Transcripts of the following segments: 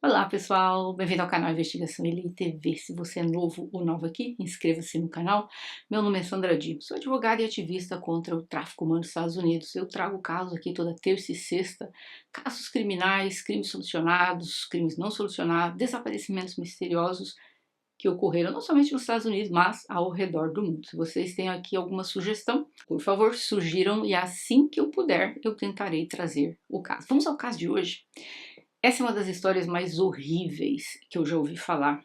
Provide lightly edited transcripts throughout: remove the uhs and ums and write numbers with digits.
Olá pessoal, bem-vindo ao canal Investigação Elite TV. Se você é novo ou nova aqui, inscreva-se no canal. Meu nome é Sandra Di, sou advogada e ativista contra o tráfico humano nos Estados Unidos. Eu trago casos aqui toda terça e sexta, casos criminais, crimes solucionados, crimes não solucionados, desaparecimentos misteriosos que ocorreram não somente nos Estados Unidos, mas ao redor do mundo. Se vocês têm aqui alguma sugestão, por favor, sugiram e assim que eu puder, eu tentarei trazer o caso. Vamos ao caso de hoje. Essa é uma das histórias mais horríveis que eu já ouvi falar.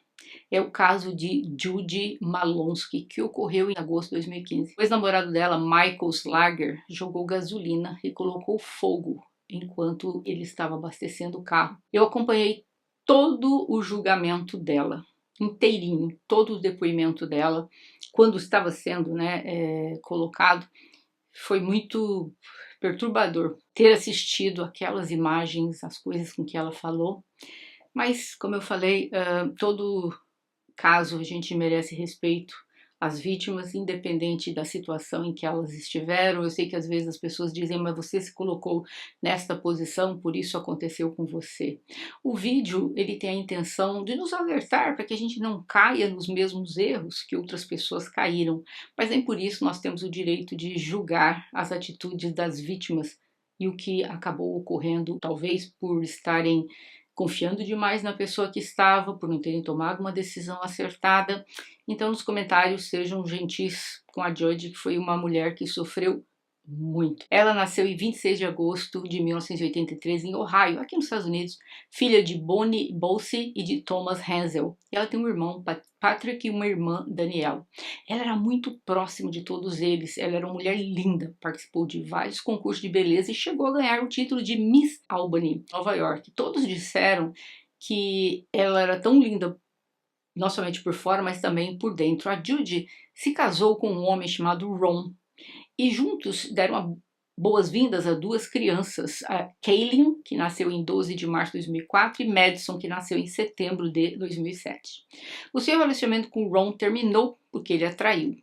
É o caso de Judy Malonsky, que ocorreu em agosto de 2015. O ex-namorado dela, Michael Slager, jogou gasolina e colocou fogo enquanto ele estava abastecendo o carro. Eu acompanhei todo o julgamento dela, inteirinho, todo o depoimento dela, quando estava sendo colocado. Foi muito perturbador ter assistido aquelas imagens, as coisas com que ela falou, mas como eu falei, todo caso a gente merece respeito às vítimas, independente da situação em que elas estiveram. Eu sei que às vezes as pessoas dizem, mas você se colocou nesta posição, por isso aconteceu com você. O vídeo, ele tem a intenção de nos alertar para que a gente não caia nos mesmos erros que outras pessoas caíram, mas nem por isso nós temos o direito de julgar as atitudes das vítimas e o que acabou ocorrendo, talvez por estarem confiando demais na pessoa que estava, por não terem tomado uma decisão acertada. Então, nos comentários, sejam gentis com a Judge, que foi uma mulher que sofreu muito. Ela nasceu em 26 de agosto de 1983 em Ohio, aqui nos Estados Unidos, filha de Bonnie Bosey e de Thomas Hensel. Ela tem um irmão, Patrick, e uma irmã, Danielle. Ela era muito próxima de todos eles, ela era uma mulher linda, participou de vários concursos de beleza e chegou a ganhar o título de Miss Albany, Nova York. Todos disseram que ela era tão linda, não somente por fora, mas também por dentro. A Judy se casou com um homem chamado Ron, e juntos deram boas-vindas a duas crianças, a Kaylin, que nasceu em 12 de março de 2004, e Madison, que nasceu em setembro de 2007. O seu relacionamento com Ron terminou porque ele a traiu.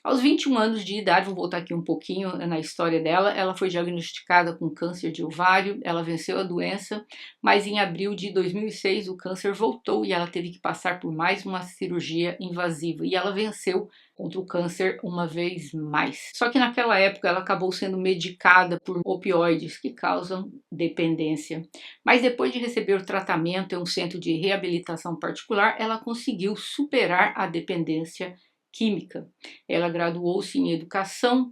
Aos 21 anos de idade, vou voltar aqui um pouquinho na história dela, ela foi diagnosticada com câncer de ovário, ela venceu a doença, mas em abril de 2006 o câncer voltou e ela teve que passar por mais uma cirurgia invasiva, e ela venceu contra o câncer uma vez mais. Só que naquela época ela acabou sendo medicada por opioides que causam dependência. Mas depois de receber o tratamento em um centro de reabilitação particular, ela conseguiu superar a dependência química. Ela graduou-se em educação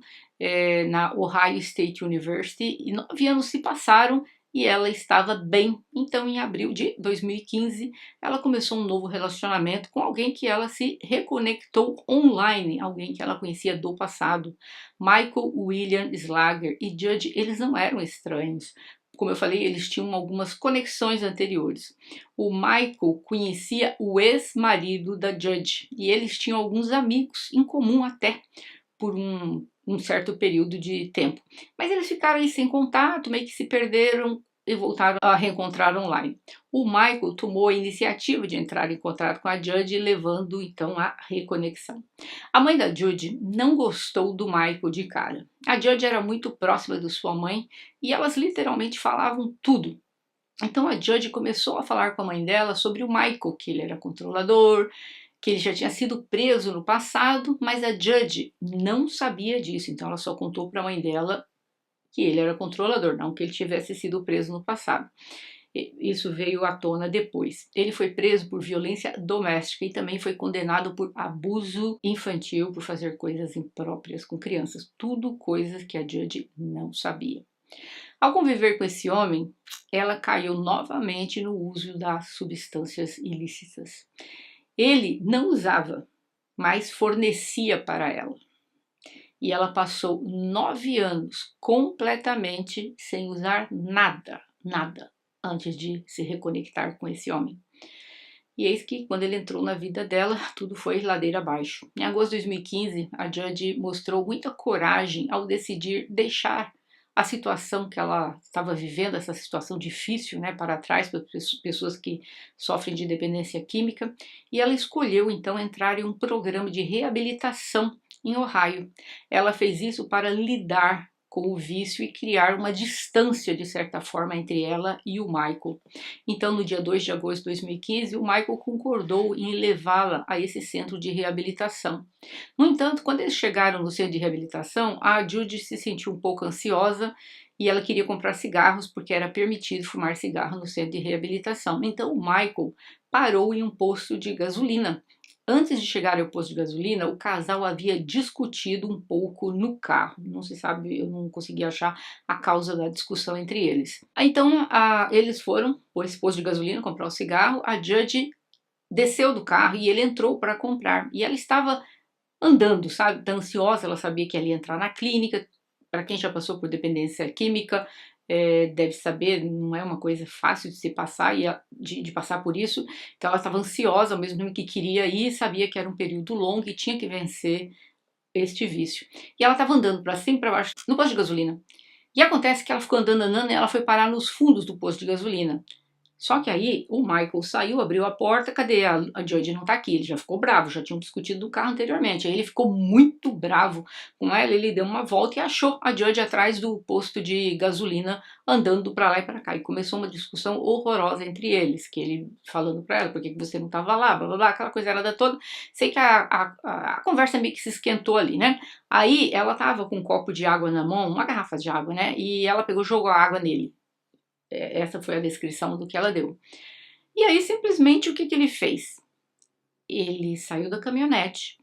na Ohio State University e 9 anos se passaram e ela estava bem. Então, em abril de 2015, ela começou um novo relacionamento com alguém que ela se reconectou online, alguém que ela conhecia do passado. Michael William Slager e Judge, eles não eram estranhos. Como eu falei, eles tinham algumas conexões anteriores. O Michael conhecia o ex-marido da Judge e eles tinham alguns amigos em comum até por um certo período de tempo. Mas eles ficaram aí sem contato, meio que se perderam e voltaram a reencontrar online. O Michael tomou a iniciativa de entrar em contato com a Judge, levando então a reconexão. A mãe da Judy não gostou do Michael de cara. A Judge era muito próxima de sua mãe e elas literalmente falavam tudo. Então a Judge começou a falar com a mãe dela sobre o Michael, que ele era controlador, que ele já tinha sido preso no passado, mas a Judge não sabia disso, então ela só contou para a mãe dela que ele era controlador, não que ele tivesse sido preso no passado. Isso veio à tona depois. Ele foi preso por violência doméstica e também foi condenado por abuso infantil, por fazer coisas impróprias com crianças. Tudo coisas que a Judge não sabia. Ao conviver com esse homem, ela caiu novamente no uso das substâncias ilícitas. Ele não usava, mas fornecia para ela. E ela passou 9 anos completamente sem usar nada, antes de se reconectar com esse homem. E eis que, quando ele entrou na vida dela, tudo foi ladeira abaixo. Em agosto de 2015, a Judge mostrou muita coragem ao decidir deixar a situação que ela estava vivendo, essa situação difícil, para trás, para pessoas que sofrem de dependência química, e ela escolheu então entrar em um programa de reabilitação em Ohio. Ela fez isso para lidar com o vício e criar uma distância, de certa forma, entre ela e o Michael. Então, no dia 2 de agosto de 2015, o Michael concordou em levá-la a esse centro de reabilitação. No entanto, quando eles chegaram no centro de reabilitação, a Judy se sentiu um pouco ansiosa e ela queria comprar cigarros porque era permitido fumar cigarro no centro de reabilitação. Então, o Michael parou em um posto de gasolina. Antes de chegar ao posto de gasolina, o casal havia discutido um pouco no carro. Não se sabe, eu não consegui achar a causa da discussão entre eles. Então, eles foram por esse posto de gasolina comprar o cigarro. A Judge desceu do carro e ele entrou para comprar. E ela estava andando, sabe? Tá ansiosa, ela sabia que ela ia entrar na clínica. Para quem já passou por dependência química, deve saber, não é uma coisa fácil de se passar e de passar por isso. Então ela estava ansiosa, ao mesmo tempo que queria ir, sabia que era um período longo e tinha que vencer este vício. E ela estava andando para cima e para baixo no posto de gasolina. E acontece que ela ficou andando e ela foi parar nos fundos do posto de gasolina. Só que aí o Michael saiu, abriu a porta, cadê a Jodie? Não tá aqui, ele já ficou bravo, já tinham discutido do carro anteriormente. Aí ele ficou muito bravo com ela, ele deu uma volta e achou a Jodie atrás do posto de gasolina, andando pra lá e pra cá. E começou uma discussão horrorosa entre eles, que ele falando pra ela, por que você não tava lá, blá blá blá, aquela coisa errada toda. Sei que a conversa meio que se esquentou ali, né? Aí ela tava com um copo de água na mão, uma garrafa de água, né? E ela pegou e jogou a água nele. Essa foi a descrição do que ela deu. E aí, simplesmente, o que ele fez? Ele saiu da caminhonete,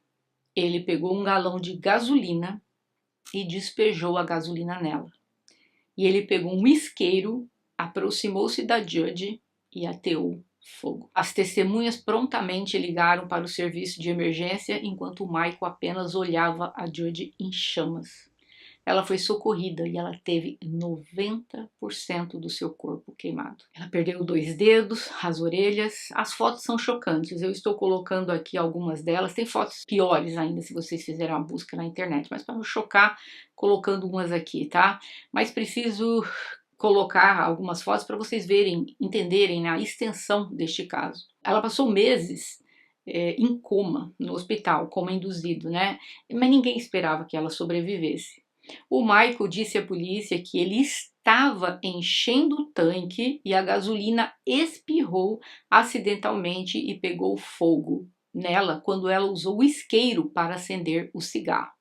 ele pegou um galão de gasolina e despejou a gasolina nela. E ele pegou um isqueiro, aproximou-se da Judge e ateou fogo. As testemunhas prontamente ligaram para o serviço de emergência, enquanto o Michael apenas olhava a Judge em chamas. Ela foi socorrida e ela teve 90% do seu corpo queimado. Ela perdeu 2 dedos, as orelhas. As fotos são chocantes. Eu estou colocando aqui algumas delas. Tem fotos piores ainda se vocês fizerem uma busca na internet. Mas para não chocar, colocando umas aqui, tá? Mas preciso colocar algumas fotos para vocês verem, entenderem a extensão deste caso. Ela passou meses em coma no hospital, coma induzido, né? Mas ninguém esperava que ela sobrevivesse. O Michael disse à polícia que ele estava enchendo o tanque e a gasolina espirrou acidentalmente e pegou fogo nela quando ela usou o isqueiro para acender o cigarro.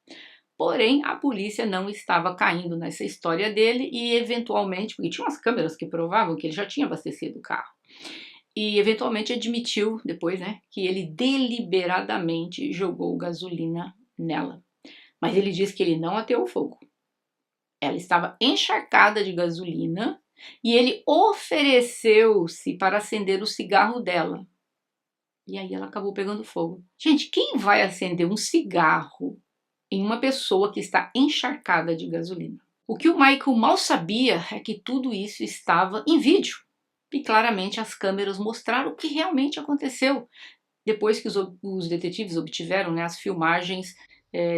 Porém, a polícia não estava caindo nessa história dele e eventualmente, porque tinha umas câmeras que provavam que ele já tinha abastecido o carro, e eventualmente admitiu depois, né, que ele deliberadamente jogou gasolina nela. Mas ele disse que ele não ateou fogo. Ela estava encharcada de gasolina e ele ofereceu-se para acender o cigarro dela. E aí ela acabou pegando fogo. Gente, quem vai acender um cigarro em uma pessoa que está encharcada de gasolina? O que o Michael mal sabia é que tudo isso estava em vídeo. E claramente as câmeras mostraram o que realmente aconteceu. Depois que os detetives obtiveram, né, as filmagens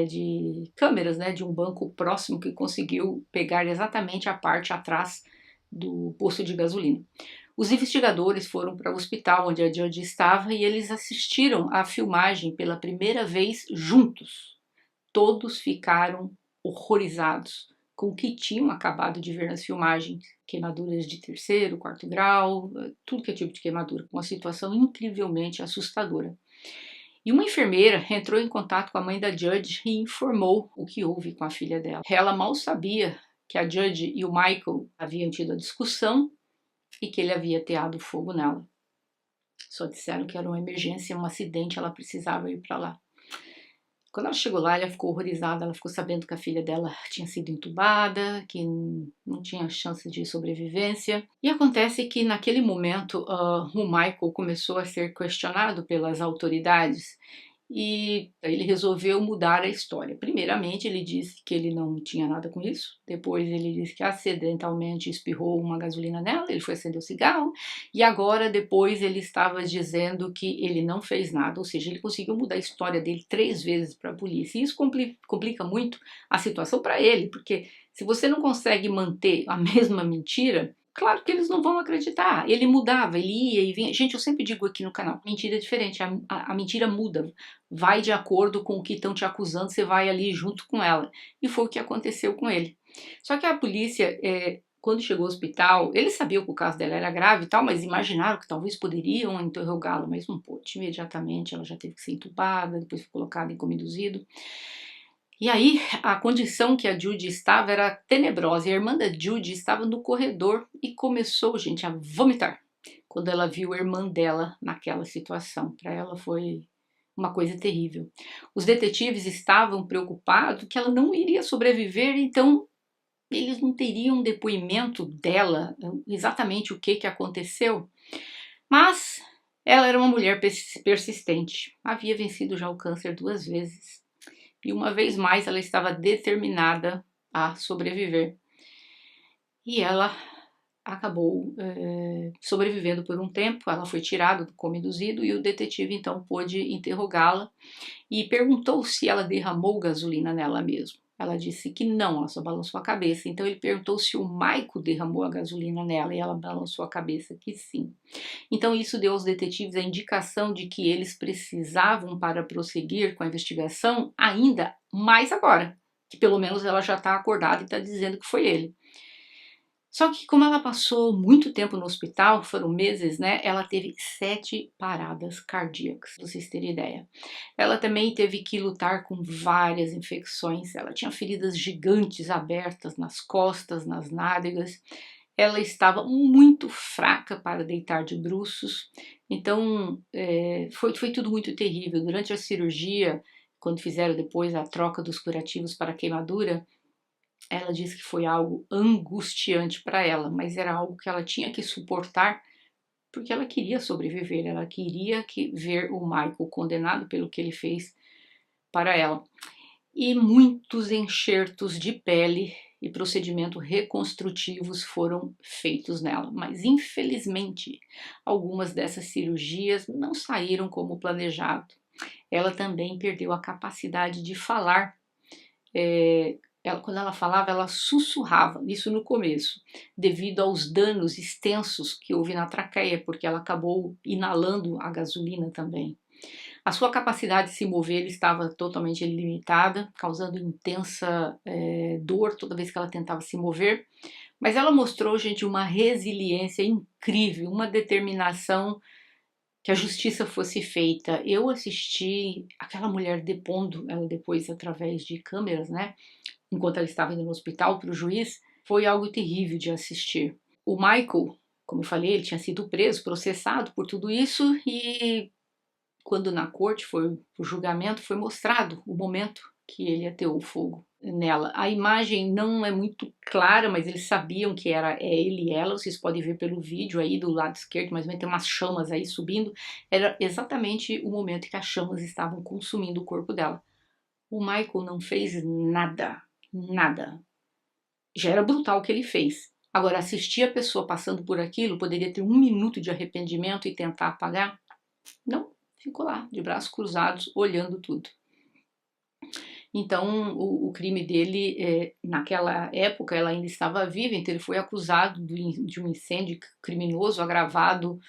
de câmeras, né, de um banco próximo que conseguiu pegar exatamente a parte atrás do posto de gasolina. Os investigadores foram para o hospital onde a Judge estava e eles assistiram à filmagem pela primeira vez juntos. Todos ficaram horrorizados com o que tinham acabado de ver nas filmagens. Queimaduras de 3º, 4º grau, tudo que é tipo de queimadura, com uma situação incrivelmente assustadora. E uma enfermeira entrou em contato com a mãe da Judge e informou o que houve com a filha dela. Ela mal sabia que a Judge e o Michael haviam tido a discussão e que ele havia ateado fogo nela. Só disseram que era uma emergência, um acidente, ela precisava ir para lá. Quando ela chegou lá, ela ficou horrorizada, ela ficou sabendo que a filha dela tinha sido entubada, que não tinha chance de sobrevivência. E acontece que naquele momento o Michael começou a ser questionado pelas autoridades e ele resolveu mudar a história. Primeiramente, ele disse que ele não tinha nada com isso. Depois, ele disse que acidentalmente espirrou uma gasolina nela, ele foi acender o cigarro. E agora, depois, ele estava dizendo que ele não fez nada. Ou seja, ele conseguiu mudar a história dele 3 vezes para a polícia. E isso complica muito a situação para ele, porque se você não consegue manter a mesma mentira, Claro que eles não vão acreditar. Ele mudava, ele ia e vinha. Gente, eu sempre digo aqui no canal, mentira é diferente, a mentira muda. Vai de acordo com o que estão te acusando, você vai ali junto com ela. E foi o que aconteceu com ele. Só que a polícia, quando chegou ao hospital, eles sabiam que o caso dela era grave e tal, mas imaginaram que talvez poderiam interrogá-la, mas não pôde. Imediatamente ela já teve que ser entubada, depois foi colocada em coma induzido. E aí, a condição que a Judy estava era tenebrosa. E a irmã da Judy estava no corredor e começou, gente, a vomitar quando ela viu a irmã dela naquela situação. Para ela foi uma coisa terrível. Os detetives estavam preocupados que ela não iria sobreviver, então eles não teriam um depoimento dela, exatamente o que aconteceu. Mas ela era uma mulher persistente, havia vencido já o câncer 2 vezes. E uma vez mais ela estava determinada a sobreviver. E ela acabou sobrevivendo por um tempo. Ela foi tirada do coma induzido e o detetive então pôde interrogá-la e perguntou se ela derramou gasolina nela mesma. Ela disse que não, ela só balançou a cabeça. Então ele perguntou se o Michael derramou a gasolina nela e ela balançou a cabeça que sim. Então isso deu aos detetives a indicação de que eles precisavam para prosseguir com a investigação ainda mais agora, que pelo menos ela já está acordada e está dizendo que foi ele. Só que como ela passou muito tempo no hospital, foram meses, né? Ela teve 7 paradas cardíacas, pra vocês terem ideia. Ela também teve que lutar com várias infecções. Ela tinha feridas gigantes abertas nas costas, nas nádegas. Ela estava muito fraca para deitar de bruços. Então foi tudo muito terrível. Durante a cirurgia, quando fizeram depois a troca dos curativos para a queimadura, ela disse que foi algo angustiante para ela, mas era algo que ela tinha que suportar porque ela queria sobreviver, ela queria ver o Michael condenado pelo que ele fez para ela. E muitos enxertos de pele e procedimentos reconstrutivos foram feitos nela, mas infelizmente algumas dessas cirurgias não saíram como planejado. Ela também perdeu a capacidade de falar. Quando ela falava, ela sussurrava, isso no começo, devido aos danos extensos que houve na traqueia, porque ela acabou inalando a gasolina também. A sua capacidade de se mover estava totalmente limitada, causando intensa dor toda vez que ela tentava se mover. Mas ela mostrou, gente, uma resiliência incrível, uma determinação que a justiça fosse feita. Eu assisti aquela mulher depondo ela depois através de câmeras, né? Enquanto ela estava indo no hospital para o juiz, foi algo terrível de assistir. O Michael, como eu falei, ele tinha sido preso, processado por tudo isso e quando na corte foi o julgamento, foi mostrado o momento que ele ateou fogo nela. A imagem não é muito clara, mas eles sabiam que era ele e ela. Vocês podem ver pelo vídeo aí do lado esquerdo, mais ou menos tem umas chamas aí subindo. Era exatamente o momento em que as chamas estavam consumindo o corpo dela. O Michael não fez nada, nada. Já era brutal o que ele fez. Agora, assistir a pessoa passando por aquilo, poderia ter 1 minuto de arrependimento e tentar apagar? Não. Ficou lá, de braços cruzados, olhando tudo. Então, o crime dele, naquela época, ela ainda estava viva, então ele foi acusado de um incêndio criminoso agravado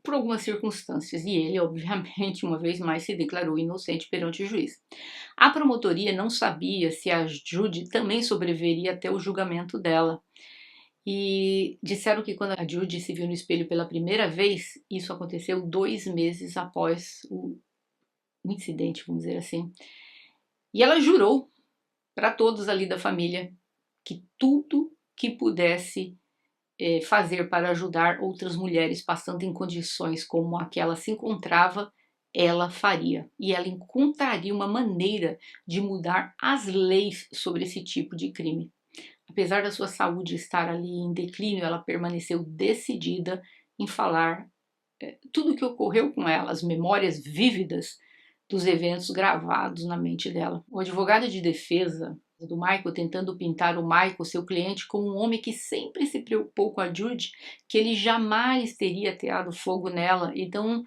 por algumas circunstâncias. E ele, obviamente, uma vez mais se declarou inocente perante o juiz. A promotoria não sabia se a Judy também sobreviveria até o julgamento dela. E disseram que quando a Judy se viu no espelho pela primeira vez, isso aconteceu 2 meses após o incidente, vamos dizer assim. E ela jurou para todos ali da família que tudo que pudesse fazer para ajudar outras mulheres passando em condições como a que ela se encontrava, ela faria. E ela encontraria uma maneira de mudar as leis sobre esse tipo de crime. Apesar da sua saúde estar ali em declínio, ela permaneceu decidida em falar tudo o que ocorreu com ela, as memórias vívidas dos eventos gravados na mente dela. O advogado de defesa do Michael tentando pintar o Michael, seu cliente, como um homem que sempre se preocupou com a Judy, que ele jamais teria ateado fogo nela. Então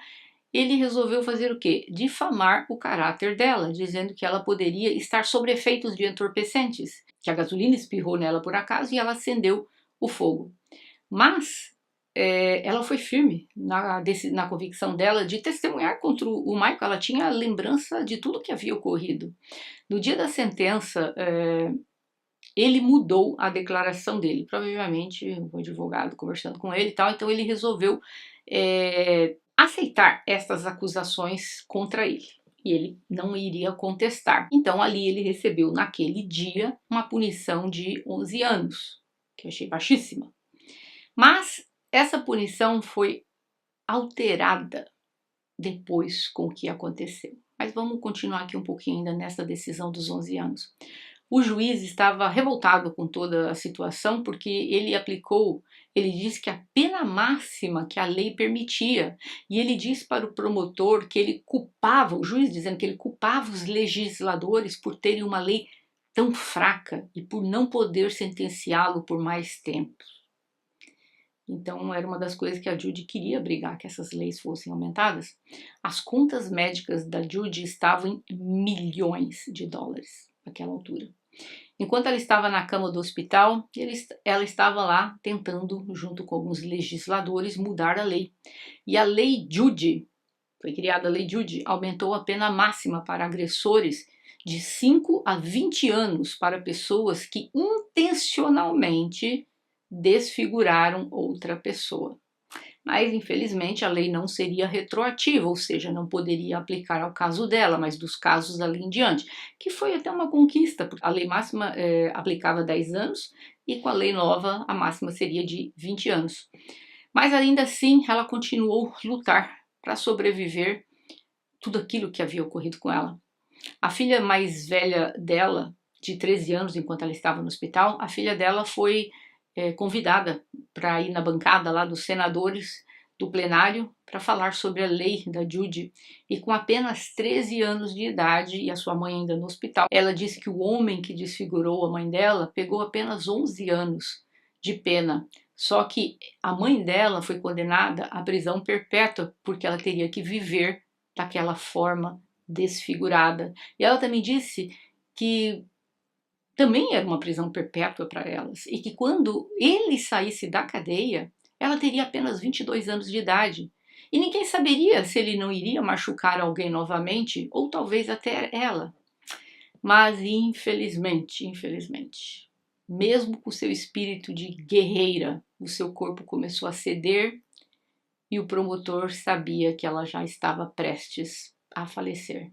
ele resolveu fazer o quê? Difamar o caráter dela, dizendo que ela poderia estar sob efeitos de entorpecentes, que a gasolina espirrou nela por acaso e ela acendeu o fogo. Mas ela foi firme na convicção dela de testemunhar contra o Michael. Ela tinha lembrança de tudo que havia ocorrido. No dia da sentença, ele mudou a declaração dele. Provavelmente o advogado conversando com ele e tal, então ele resolveu aceitar essas acusações contra ele. E ele não iria contestar. Então ali ele recebeu naquele dia uma punição de 11 anos, que eu achei baixíssima. Mas essa punição foi alterada depois com o que aconteceu. Mas vamos continuar aqui um pouquinho ainda nessa decisão dos 11 anos. O juiz estava revoltado com toda a situação porque ele disse que a pena máxima que a lei permitia, e ele disse para o promotor que ele culpava, o juiz dizendo que ele culpava os legisladores por terem uma lei tão fraca e por não poder sentenciá-lo por mais tempo. Então era uma das coisas que a Judy queria brigar, que essas leis fossem aumentadas. As contas médicas da Judy estavam em milhões de dólares naquela altura. Enquanto ela estava na cama do hospital, ela estava lá tentando, junto com alguns legisladores, mudar a lei. E a Lei Judy, foi criada a Lei Judy, aumentou a pena máxima para agressores de 5 a 20 anos para pessoas que intencionalmente desfiguraram outra pessoa. Mas, infelizmente, a lei não seria retroativa, ou seja, não poderia aplicar ao caso dela, mas dos casos ali em diante, que foi até uma conquista, porque a lei máxima aplicava 10 anos e com a lei nova a máxima seria de 20 anos. Mas ainda assim, ela continuou a lutar para sobreviver tudo aquilo que havia ocorrido com ela. A filha mais velha dela, de 13 anos, enquanto ela estava no hospital, a filha dela foi convidada para ir na bancada lá dos senadores do plenário para falar sobre a lei da Judy, e com apenas 13 anos de idade e a sua mãe ainda no hospital, ela disse que o homem que desfigurou a mãe dela pegou apenas 11 anos de pena, só que a mãe dela foi condenada à prisão perpétua porque ela teria que viver daquela forma desfigurada. E ela também disse que também era uma prisão perpétua para elas, e que quando ele saísse da cadeia, ela teria apenas 22 anos de idade. E ninguém saberia se ele não iria machucar alguém novamente, ou talvez até ela. Mas infelizmente, mesmo com seu espírito de guerreira, o seu corpo começou a ceder e o promotor sabia que ela já estava prestes a falecer.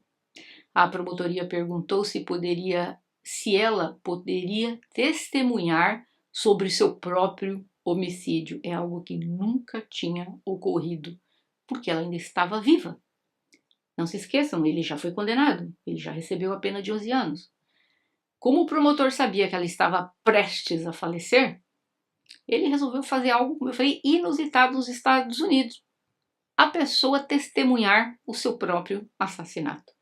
A promotoria perguntou se ela poderia testemunhar sobre seu próprio homicídio. É algo que nunca tinha ocorrido, porque ela ainda estava viva. Não se esqueçam, ele já foi condenado, ele já recebeu a pena de 11 anos. Como o promotor sabia que ela estava prestes a falecer, ele resolveu fazer algo, como eu falei, inusitado nos Estados Unidos. A pessoa testemunhar o seu próprio assassinato.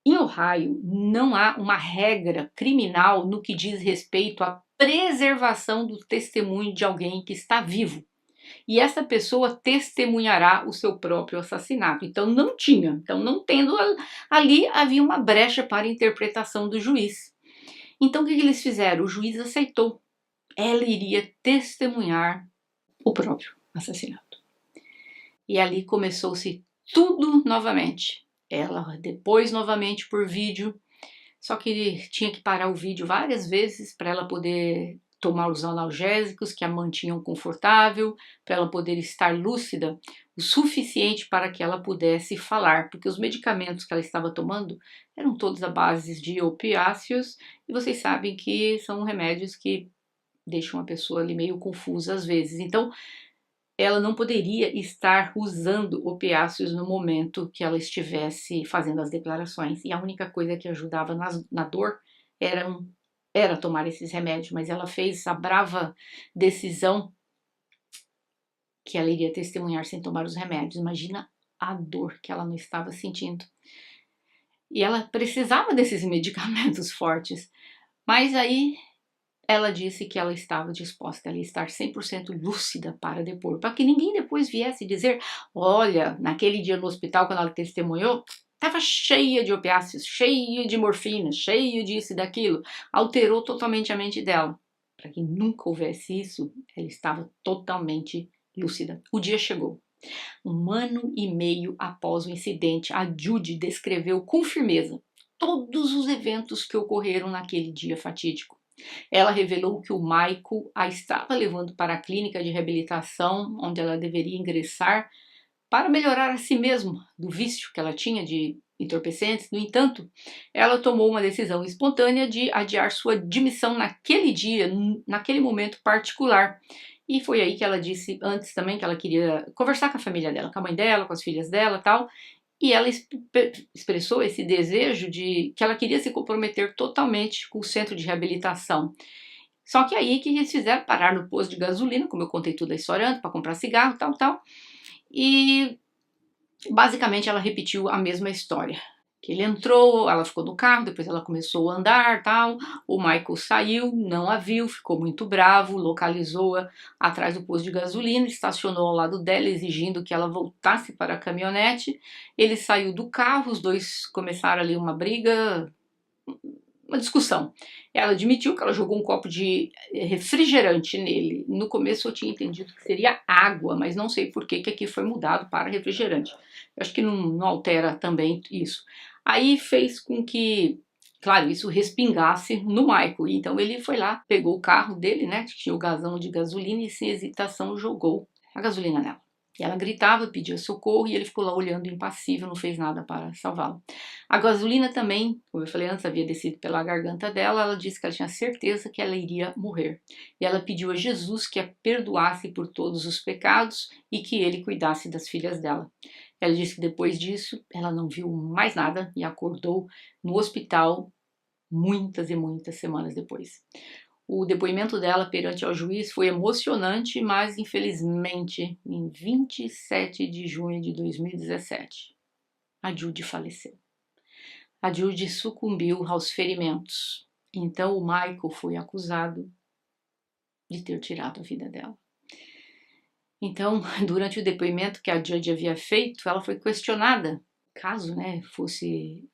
Em Ohio, não há uma regra criminal no que diz respeito à preservação do testemunho de alguém que está vivo. E essa pessoa testemunhará o seu próprio assassinato. Então não tinha. Então não tendo ali, havia uma brecha para a interpretação do juiz. Então o que eles fizeram? O juiz aceitou. Ela iria testemunhar o próprio assassinato. E ali começou-se tudo novamente. Ela depois novamente por vídeo, só que ele tinha que parar o vídeo várias vezes para ela poder tomar os analgésicos que a mantinham confortável, para ela poder estar lúcida o suficiente para que ela pudesse falar, porque os medicamentos que ela estava tomando eram todos à base de opiáceos, e vocês sabem que são remédios que deixam a pessoa ali meio confusa às vezes. Então ela não poderia estar usando opiáceos no momento que ela estivesse fazendo as declarações. E a única coisa que ajudava na dor era tomar esses remédios. Mas ela fez a brava decisão que ela iria testemunhar sem tomar os remédios. Imagina a dor que ela não estava sentindo. E ela precisava desses medicamentos fortes. Mas aí ela disse que ela estava disposta a estar 100% lúcida para depor, para que ninguém depois viesse dizer: olha, naquele dia no hospital, quando ela testemunhou, estava cheia de opiáceos, cheio de morfina, cheio disso e daquilo. Alterou totalmente a mente dela. para que nunca houvesse isso, ela estava totalmente lúcida. O dia chegou. 1 ano e meio após o incidente, a Judy descreveu com firmeza todos os eventos que ocorreram naquele dia fatídico. Ela revelou que o Michael a estava levando para a clínica de reabilitação, onde ela deveria ingressar para melhorar a si mesma do vício que ela tinha de entorpecentes. No entanto, ela tomou uma decisão espontânea de adiar sua admissão naquele dia, naquele momento particular. E foi aí que ela disse antes também que ela queria conversar com a família dela, com a mãe dela, com as filhas dela e tal. E ela expressou esse desejo de que ela queria se comprometer totalmente com o centro de reabilitação. Só que aí que eles fizeram parar no posto de gasolina, como eu contei toda a história antes, para comprar cigarro, tal. E basicamente ela repetiu a mesma história. Que ele entrou, ela ficou no carro, depois ela começou a andar, tal. O Michael saiu, não a viu, ficou muito bravo, localizou-a atrás do posto de gasolina, estacionou ao lado dela, exigindo que ela voltasse para a caminhonete. Ele saiu do carro, os dois começaram ali uma briga, uma discussão. Ela admitiu que ela jogou um copo de refrigerante nele. No começo eu tinha entendido que seria água, mas não sei por que aqui foi mudado para refrigerante. Eu acho que não altera também isso. Aí fez com que, claro, isso respingasse no Michael. Então ele foi lá, pegou o carro dele, né, que tinha o gasão de gasolina, e sem hesitação jogou a gasolina nela. E ela gritava, pedia socorro, e ele ficou lá olhando impassível, não fez nada para salvá-la. A gasolina também, como eu falei antes, havia descido pela garganta dela. Ela disse que ela tinha certeza que ela iria morrer. E ela pediu a Jesus que a perdoasse por todos os pecados e que ele cuidasse das filhas dela. Ela disse que depois disso, ela não viu mais nada e acordou no hospital muitas e muitas semanas depois. O depoimento dela perante ao juiz foi emocionante, mas infelizmente, em 27 de junho de 2017, a Judy faleceu. A Judy sucumbiu aos ferimentos. Então o Michael foi acusado de ter tirado a vida dela. Então, durante o depoimento que a Judy havia feito, ela foi questionada, caso, né, fosse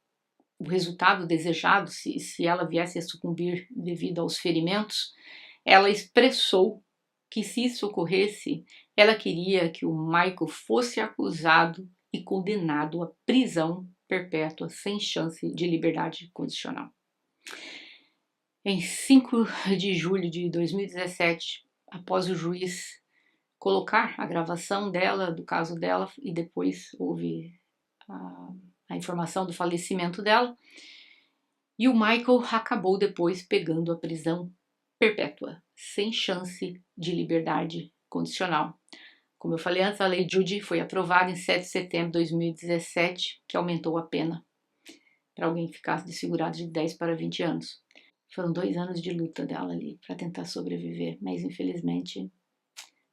o resultado desejado, se ela viesse a sucumbir devido aos ferimentos. Ela expressou que, se isso ocorresse, ela queria que o Michael fosse acusado e condenado à prisão perpétua sem chance de liberdade condicional. Em 5 de julho de 2017, após o juiz colocar a gravação dela, do caso dela, e depois houve a informação do falecimento dela, e o Michael acabou depois pegando a prisão perpétua, sem chance de liberdade condicional. Como eu falei antes, a Lei Judy foi aprovada em 7 de setembro de 2017, que aumentou a pena para alguém que ficasse desfigurado de 10 para 20 anos. Foram 2 anos de luta dela ali para tentar sobreviver, mas infelizmente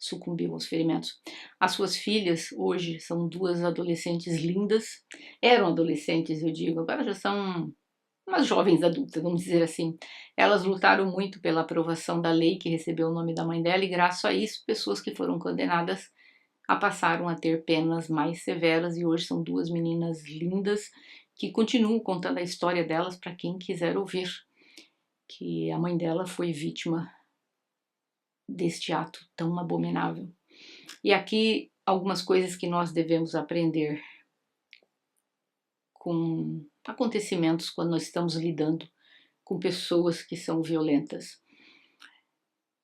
sucumbiu aos ferimentos. As suas filhas hoje são 2 adolescentes lindas, eram adolescentes, eu digo, agora já são umas jovens adultas, vamos dizer assim. Elas lutaram muito pela aprovação da lei que recebeu o nome da mãe dela, e graças a isso, pessoas que foram condenadas passaram a ter penas mais severas, e hoje são 2 meninas lindas que continuam contando a história delas para quem quiser ouvir, que a mãe dela foi vítima deste ato tão abominável. E aqui algumas coisas que nós devemos aprender com acontecimentos quando nós estamos lidando com pessoas que são violentas.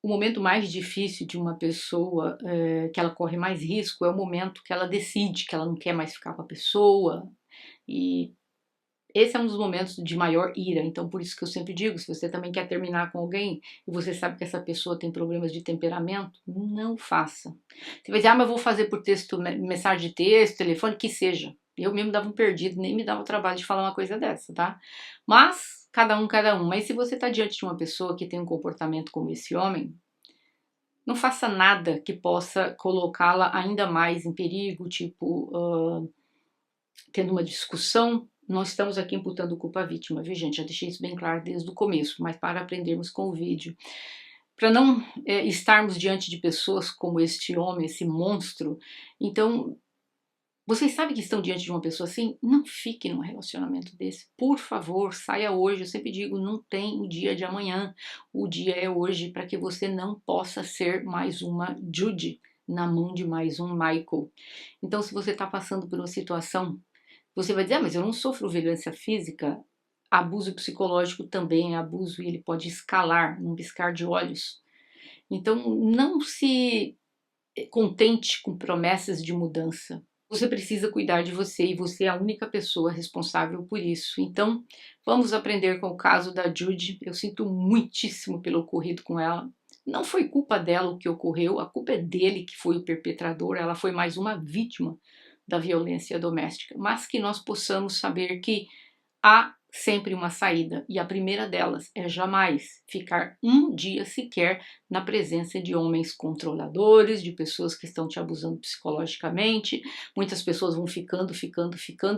O momento mais difícil de uma pessoa, que ela corre mais risco, é o momento que ela decide que ela não quer mais ficar com a pessoa, e esse é um dos momentos de maior ira. Então por isso que eu sempre digo, se você também quer terminar com alguém e você sabe que essa pessoa tem problemas de temperamento, não faça. Você vai dizer, mas eu vou fazer por texto, mensagem de texto, telefone, que seja. Eu mesmo dava um perdido, nem me dava o trabalho de falar uma coisa dessa, tá? Mas cada um. Mas se você está diante de uma pessoa que tem um comportamento como esse homem, não faça nada que possa colocá-la ainda mais em perigo, tipo, tendo uma discussão. Não estamos aqui imputando culpa à vítima, viu, gente? Já deixei isso bem claro desde o começo, mas para aprendermos com o vídeo. Para não estarmos diante de pessoas como este homem, esse monstro. Então, Vocês sabem que estão diante de uma pessoa assim? Não fique num relacionamento desse. Por favor, saia hoje. Eu sempre digo, não tem o dia de amanhã. O dia é hoje para que você não possa ser mais uma Judy na mão de mais um Michael. Então, se você está passando por uma situação, você vai dizer, mas eu não sofro violência física. Abuso psicológico também é abuso e ele pode escalar num piscar de olhos. Então, não se contente com promessas de mudança. Você precisa cuidar de você e você é a única pessoa responsável por isso. Então, vamos aprender com o caso da Judy. Eu sinto muitíssimo pelo ocorrido com ela. Não foi culpa dela o que ocorreu, a culpa é dele que foi o perpetrador. Ela foi mais uma vítima da violência doméstica. Mas que nós possamos saber que há sempre uma saída, e a primeira delas é jamais ficar um dia sequer na presença de homens controladores, de pessoas que estão te abusando psicologicamente. Muitas pessoas vão ficando,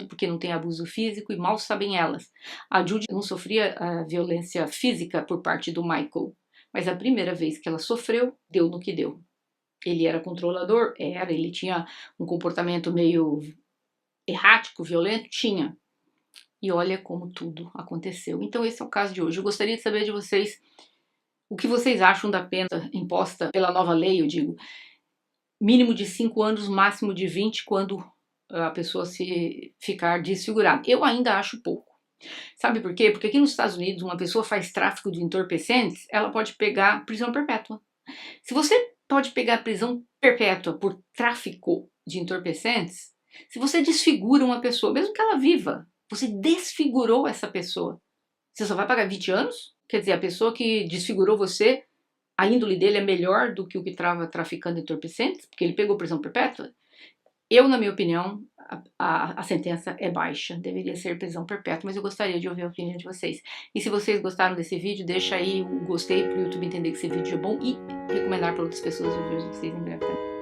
porque não tem abuso físico e mal sabem elas. A Judy não sofria violência física por parte do Michael, mas a primeira vez que ela sofreu, deu no que deu. Ele era controlador? Era. Ele tinha um comportamento meio errático, violento? Tinha. E olha como tudo aconteceu. Então esse é o caso de hoje. Eu gostaria de saber de vocês o que vocês acham da pena imposta pela nova lei, eu digo, mínimo de 5 anos, máximo de 20, quando a pessoa se ficar desfigurada. Eu ainda acho pouco. Sabe por quê? Porque aqui nos Estados Unidos, uma pessoa faz tráfico de entorpecentes, ela pode pegar prisão perpétua. Se você pode pegar prisão perpétua por tráfico de entorpecentes, se você desfigura uma pessoa, mesmo que ela viva, você desfigurou essa pessoa, você só vai pagar 20 anos? Quer dizer, a pessoa que desfigurou você, a índole dele é melhor do que o que estava traficando entorpecentes, porque ele pegou prisão perpétua? Eu, na minha opinião, a sentença é baixa, deveria ser prisão perpétua, mas eu gostaria de ouvir a opinião de vocês. E se vocês gostaram desse vídeo, deixa aí o gostei para o YouTube entender que esse vídeo é bom e recomendar para outras pessoas. Eu vejo vocês em breve também.